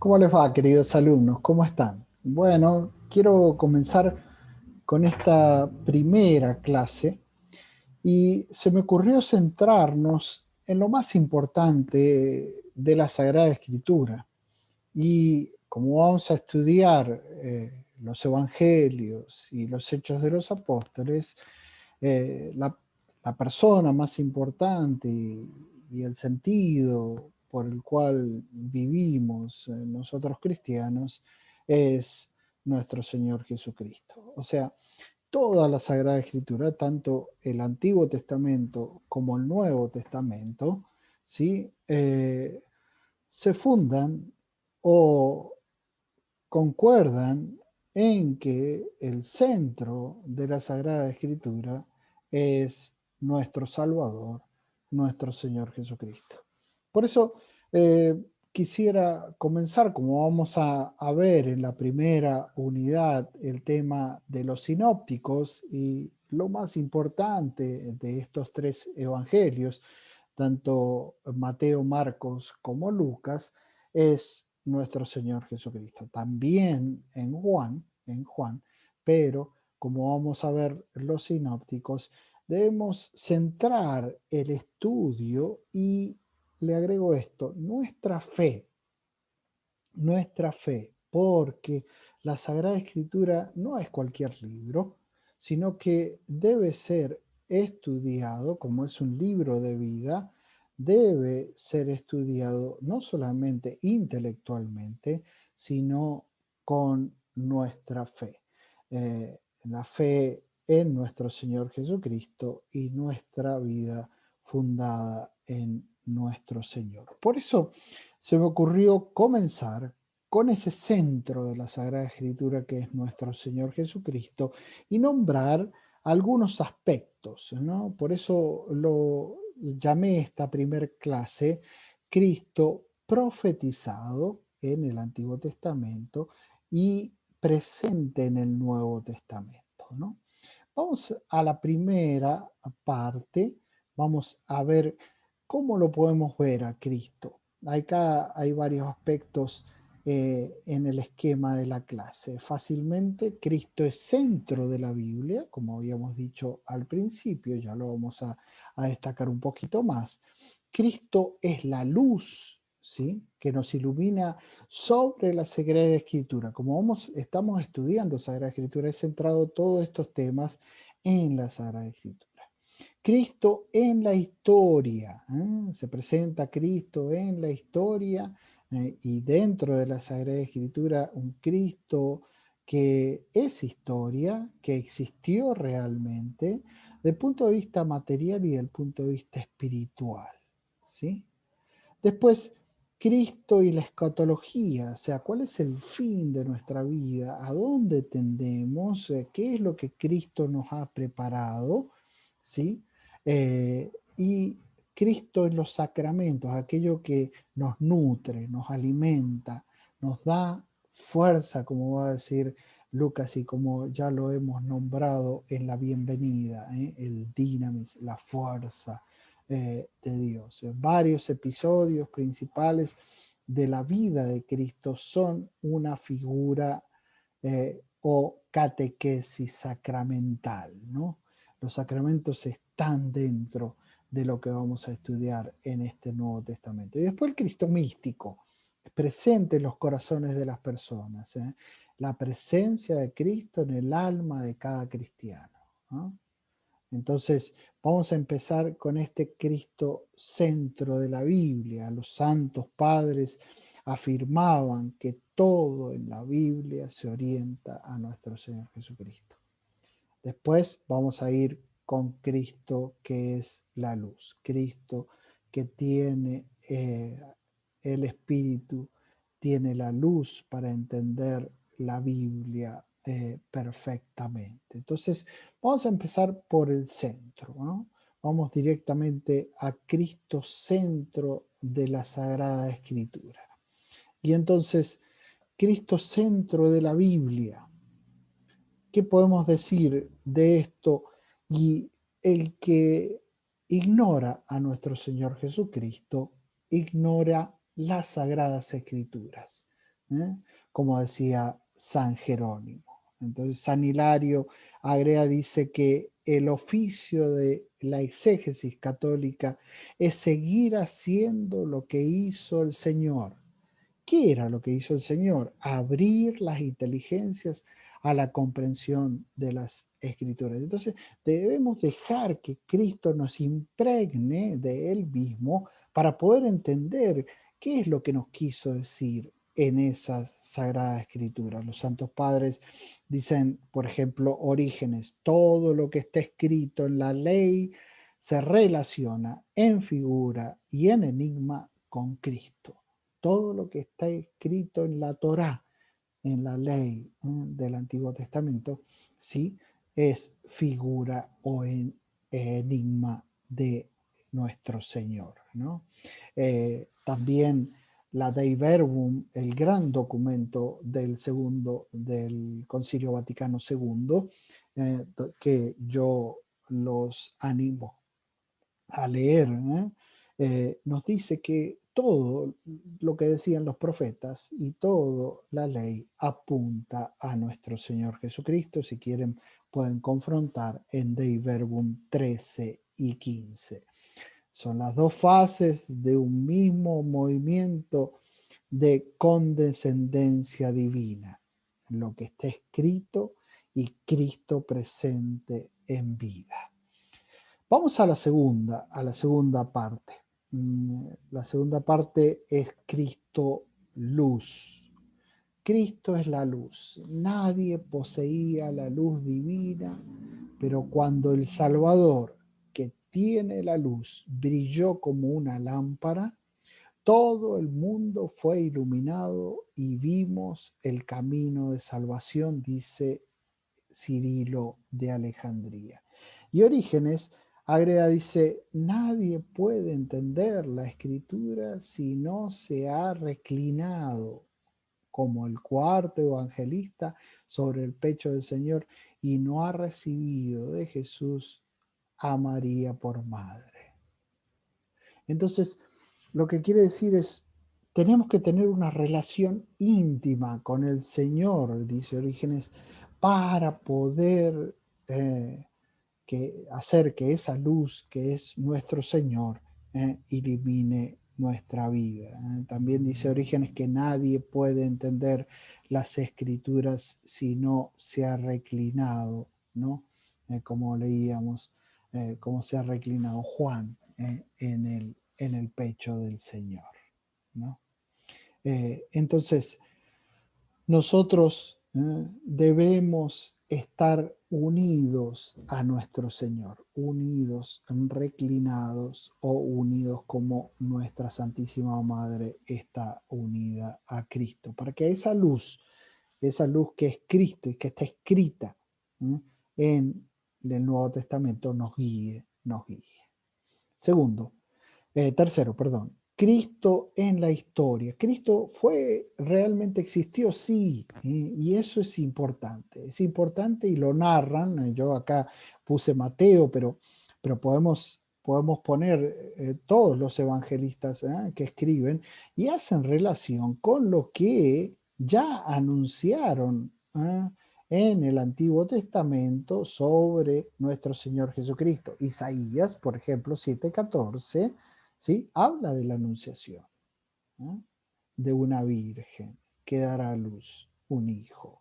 ¿Cómo les va, queridos alumnos? ¿Cómo están? Bueno, quiero comenzar con esta primera clase y se me ocurrió centrarnos en lo más importante de la Sagrada Escritura. Y como vamos a estudiar los Evangelios y los Hechos de los Apóstoles, la persona más importante y el sentido por el cual vivimos nosotros cristianos es nuestro Señor Jesucristo. O sea, toda la Sagrada Escritura, tanto el Antiguo Testamento como el Nuevo Testamento, ¿sí? Se fundan o concuerdan en que el centro de la Sagrada Escritura es nuestro Salvador, nuestro Señor Jesucristo. Por eso quisiera comenzar, como vamos a ver en la primera unidad, el tema de los sinópticos y lo más importante de estos tres evangelios, tanto Mateo, Marcos como Lucas, es nuestro Señor Jesucristo. También en Juan, pero como vamos a ver los sinópticos, debemos centrar el estudio y le agrego esto, nuestra fe, porque la Sagrada Escritura no es cualquier libro, sino que debe ser estudiado como es un libro de vida, debe ser estudiado no solamente intelectualmente, sino con nuestra fe. La fe en nuestro Señor Jesucristo y nuestra vida fundada en nuestro Señor. Por eso se me ocurrió comenzar con ese centro de la Sagrada Escritura que es nuestro Señor Jesucristo y nombrar algunos aspectos, ¿no? Por eso lo llamé esta primer clase Cristo profetizado en el Antiguo Testamento y presente en el Nuevo Testamento, ¿no? Vamos a la primera parte, vamos a ver cómo lo podemos ver a Cristo. Acá hay varios aspectos en el esquema de la clase. Fácilmente, Cristo es centro de la Biblia, como habíamos dicho al principio, ya lo vamos a destacar un poquito más. Cristo es la luz, ¿sí?, que nos ilumina sobre la Sagrada Escritura. Como estamos estudiando Sagrada Escritura, he centrado todos estos temas en la Sagrada Escritura. Cristo en la historia, se presenta Cristo en la historia y dentro de la Sagrada Escritura un Cristo que es historia, que existió realmente, desde el punto de vista material y del punto de vista espiritual, ¿sí? Después, Cristo y la escatología, o sea, cuál es el fin de nuestra vida, a dónde tendemos, qué es lo que Cristo nos ha preparado, ¿sí? Y Cristo en los sacramentos, aquello que nos nutre, nos alimenta, nos da fuerza, como va a decir Lucas y como ya lo hemos nombrado en la bienvenida, el dinamis, la fuerza de Dios. Varios episodios principales de la vida de Cristo son una figura o catequesis sacramental, ¿no? Los sacramentos están dentro de lo que vamos a estudiar en este Nuevo Testamento. Y después el Cristo místico, presente en los corazones de las personas, la presencia de Cristo en el alma de cada cristiano, ¿no? Entonces, vamos a empezar con este Cristo centro de la Biblia. Los santos padres afirmaban que todo en la Biblia se orienta a nuestro Señor Jesucristo. Después vamos a ir con Cristo que es la luz, Cristo que tiene el Espíritu, tiene la luz para entender la Biblia perfectamente. Entonces, vamos a empezar por el centro, ¿no? Vamos directamente a Cristo centro de la Sagrada Escritura. Y entonces, Cristo centro de la Biblia. ¿Qué podemos decir de esto? Y el que ignora a nuestro Señor Jesucristo, ignora las Sagradas Escrituras. ¿eh? Como decía San Jerónimo. Entonces San Hilario agrega, dice que el oficio de la exégesis católica es seguir haciendo lo que hizo el Señor. ¿Qué era lo que hizo el Señor? Abrir las inteligencias a la comprensión de las Escrituras. Entonces, debemos dejar que Cristo nos impregne de Él mismo para poder entender qué es lo que nos quiso decir en esa Sagrada Escritura. Los santos padres dicen, por ejemplo, Orígenes, todo lo que está escrito en la ley se relaciona en figura y en enigma con Cristo. Todo lo que está escrito en la Torá, en la ley del Antiguo Testamento, sí es figura o enigma de nuestro Señor, ¿no? También la Dei Verbum, el gran documento del Concilio Vaticano II, que yo los animo a leer, nos dice que todo lo que decían los profetas y toda la ley apunta a nuestro Señor Jesucristo. Si quieren, pueden confrontar en Dei Verbum 13 y 15. Son las dos fases de un mismo movimiento de condescendencia divina, lo que está escrito y Cristo presente en vida. Vamos a la segunda parte. La segunda parte es Cristo luz. Cristo es la luz. Nadie poseía la luz divina, pero cuando el Salvador, que tiene la luz, brilló como una lámpara, todo el mundo fue iluminado y vimos el camino de salvación, dice Cirilo de Alejandría. Y Orígenes agrega, dice, nadie puede entender la escritura si no se ha reclinado como el cuarto evangelista sobre el pecho del Señor y no ha recibido de Jesús a María por madre. Entonces, lo que quiere decir es, tenemos que tener una relación íntima con el Señor, dice Orígenes, para poder hacer que esa luz que es nuestro Señor ilumine nuestra vida. También dice Orígenes que nadie puede entender las escrituras si no se ha reclinado, ¿no? Como leíamos, como se ha reclinado Juan en el pecho del Señor, ¿no? Entonces, nosotros debemos estar unidos a nuestro Señor, unidos, reclinados o unidos como nuestra Santísima Madre está unida a Cristo, para que esa luz que es Cristo y que está escrita en el Nuevo Testamento nos guíe, nos guíe. Tercero, perdón. Cristo en la historia. Cristo realmente existió, sí, y eso es importante y lo narran. Yo acá puse Mateo, pero podemos poner todos los evangelistas que escriben y hacen relación con lo que ya anunciaron en el Antiguo Testamento sobre nuestro Señor Jesucristo. Isaías, por ejemplo, 7:14, ¿sí? Habla de la anunciación, ¿no? De una virgen que dará a luz un hijo,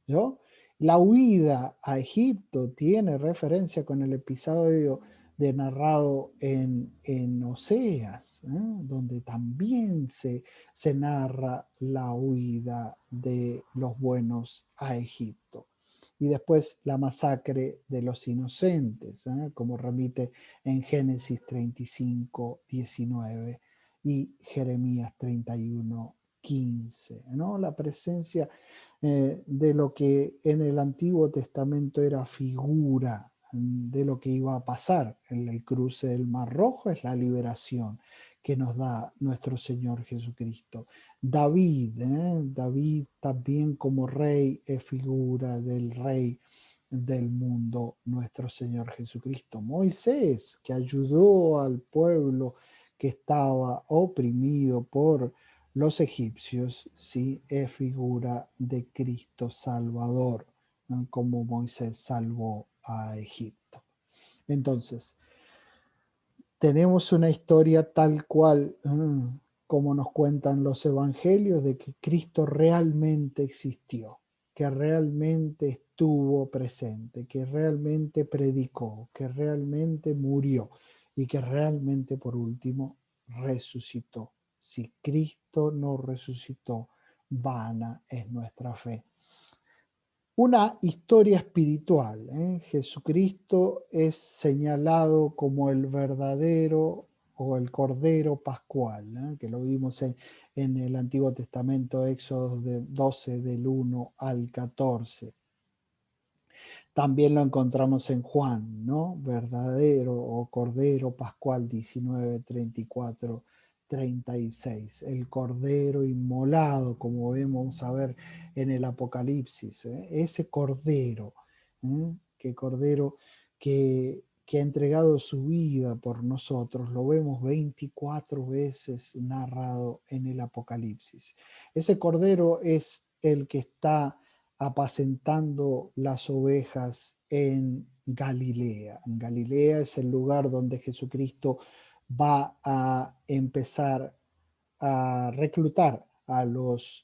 ¿no? La huida a Egipto tiene referencia con el episodio narrado en Oseas, donde también se narra la huida de los buenos a Egipto. Y después la masacre de los inocentes, como remite en Génesis 35, 19 y Jeremías 31, 15, ¿no? La presencia de lo que en el Antiguo Testamento era figura de lo que iba a pasar. En el cruce del Mar Rojo es la liberación que nos da nuestro Señor Jesucristo. David también como rey es figura del rey del mundo, nuestro Señor Jesucristo. Moisés, que ayudó al pueblo que estaba oprimido por los egipcios, sí, es figura de Cristo Salvador, ¿no? Como Moisés salvó a Egipto. Entonces, tenemos una historia tal cual como nos cuentan los evangelios de que Cristo realmente existió, que realmente estuvo presente, que realmente predicó, que realmente murió y que realmente por último resucitó. Si Cristo no resucitó, vana es nuestra fe. Una historia espiritual. Jesucristo es señalado como el verdadero o el Cordero Pascual, que lo vimos en el Antiguo Testamento, Éxodo 12 del 1 al 14. También lo encontramos en Juan, ¿no? Verdadero o Cordero Pascual 19, 34, 36. El Cordero inmolado, como vemos a ver en el Apocalipsis. Ese Cordero, Cordero que ha entregado su vida por nosotros, lo vemos 24 veces narrado en el Apocalipsis. Ese Cordero es el que está apacentando las ovejas en Galilea. En Galilea es el lugar donde Jesucristo va a empezar a reclutar a los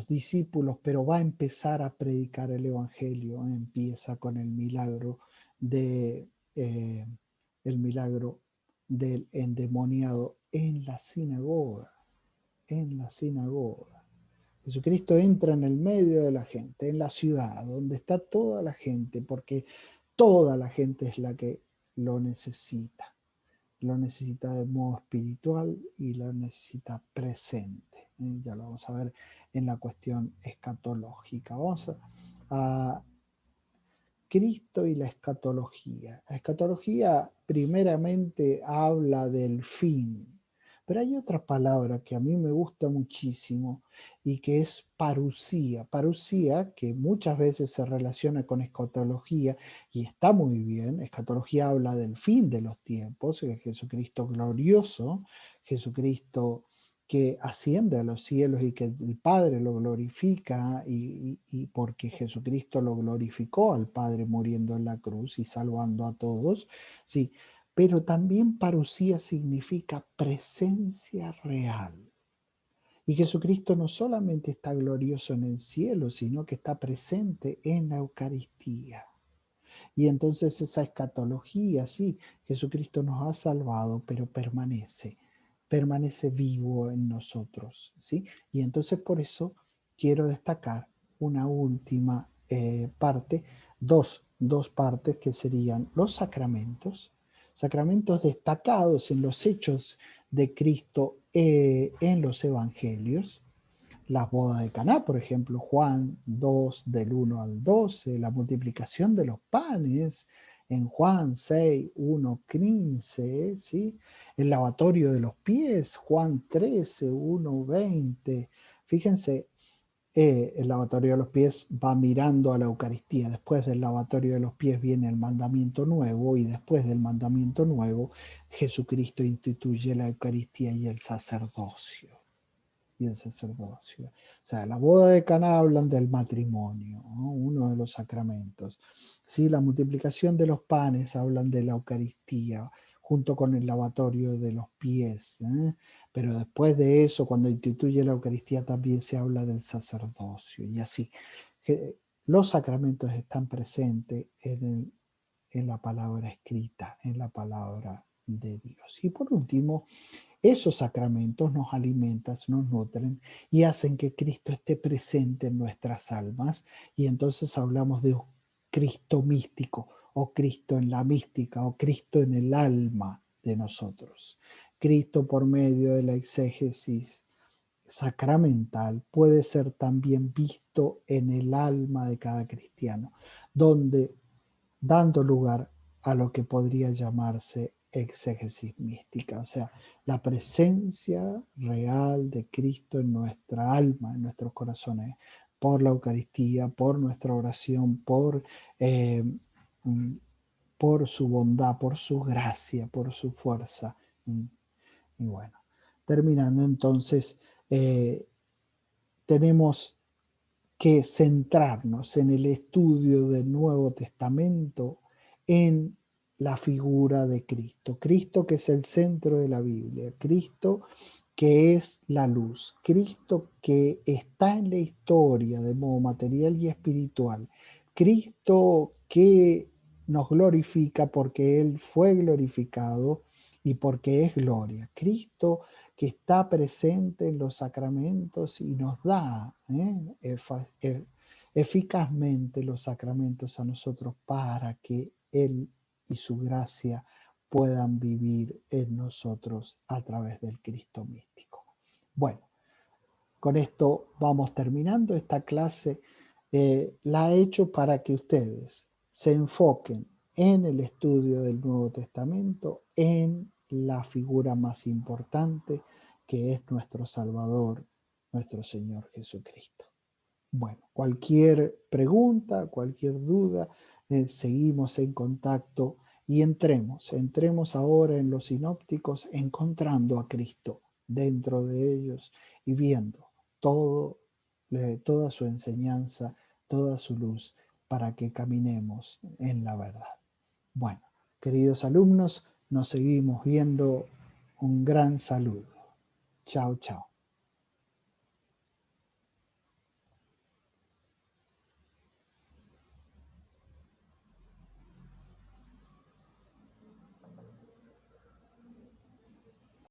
discípulos, pero va a empezar a predicar el Evangelio. Empieza con el milagro del endemoniado en la sinagoga, en la sinagoga. Jesucristo entra en el medio de la gente, en la ciudad, donde está toda la gente, porque toda la gente es la que lo necesita. Lo necesita de modo espiritual y lo necesita presente. Ya lo vamos a ver en la cuestión escatológica. Vamos a Cristo y la escatología. La escatología primeramente habla del fin, pero hay otra palabra que a mí me gusta muchísimo y que es parusía. Parusía, que muchas veces se relaciona con escatología y está muy bien. Escatología habla del fin de los tiempos, Jesucristo glorioso, Jesucristo que asciende a los cielos y que el Padre lo glorifica y porque Jesucristo lo glorificó al Padre muriendo en la cruz y salvando a todos, sí, pero también parusía significa presencia real. Y Jesucristo no solamente está glorioso en el cielo, sino que está presente en la Eucaristía. Y entonces esa escatología, sí, Jesucristo nos ha salvado, pero permanece vivo en nosotros, ¿sí? Y entonces por eso quiero destacar una última parte, dos partes que serían los sacramentos, sacramentos destacados en los hechos de Cristo en los evangelios, las bodas de Caná, por ejemplo, Juan 2 del 1 al 12, la multiplicación de los panes en Juan 6, 1, 15, ¿sí? El lavatorio de los pies, Juan 13, 1, 20. Fíjense, el lavatorio de los pies va mirando a la Eucaristía. Después del lavatorio de los pies viene el mandamiento nuevo y después del mandamiento nuevo Jesucristo instituye la Eucaristía y el sacerdocio y el sacerdocio. O sea, la boda de Caná hablan del matrimonio, ¿no? Uno de los sacramentos. Sí, la multiplicación de los panes hablan de la Eucaristía, junto con el lavatorio de los pies. Pero después de eso, cuando instituye la Eucaristía, también se habla del sacerdocio. Y así, los sacramentos están presentes en la palabra escrita, en la palabra de Dios. Y por último, esos sacramentos nos alimentan, nos nutren y hacen que Cristo esté presente en nuestras almas. Y entonces hablamos de un Cristo místico, o Cristo en la mística, o Cristo en el alma de nosotros. Cristo por medio de la exégesis sacramental puede ser también visto en el alma de cada cristiano, donde dando lugar a lo que podría llamarse exégesis mística, o sea, la presencia real de Cristo en nuestra alma, en nuestros corazones, por la Eucaristía, por nuestra oración, eh, mm, por su bondad, por su gracia, por su fuerza. Y bueno, terminando entonces eh, tenemos que centrarnos en el estudio del Nuevo Testamento en la figura de Cristo. Cristo que es el centro de la Biblia, Cristo que es la luz, Cristo que está en la historia de modo material y espiritual, Cristo que nos glorifica porque Él fue glorificado y porque es gloria, Cristo que está presente en los sacramentos y nos da eficazmente los sacramentos a nosotros para que Él y su gracia puedan vivir en nosotros a través del Cristo místico. Bueno, con esto vamos terminando esta clase. La he hecho para que ustedes se enfoquen en el estudio del Nuevo Testamento, en la figura más importante que es nuestro Salvador, nuestro Señor Jesucristo. Bueno, cualquier pregunta, cualquier duda, seguimos en contacto y entremos ahora en los sinópticos encontrando a Cristo dentro de ellos y viendo todo, toda su enseñanza, toda su luz para que caminemos en la verdad. Bueno, queridos alumnos, nos seguimos viendo. Un gran saludo. Chao, chao.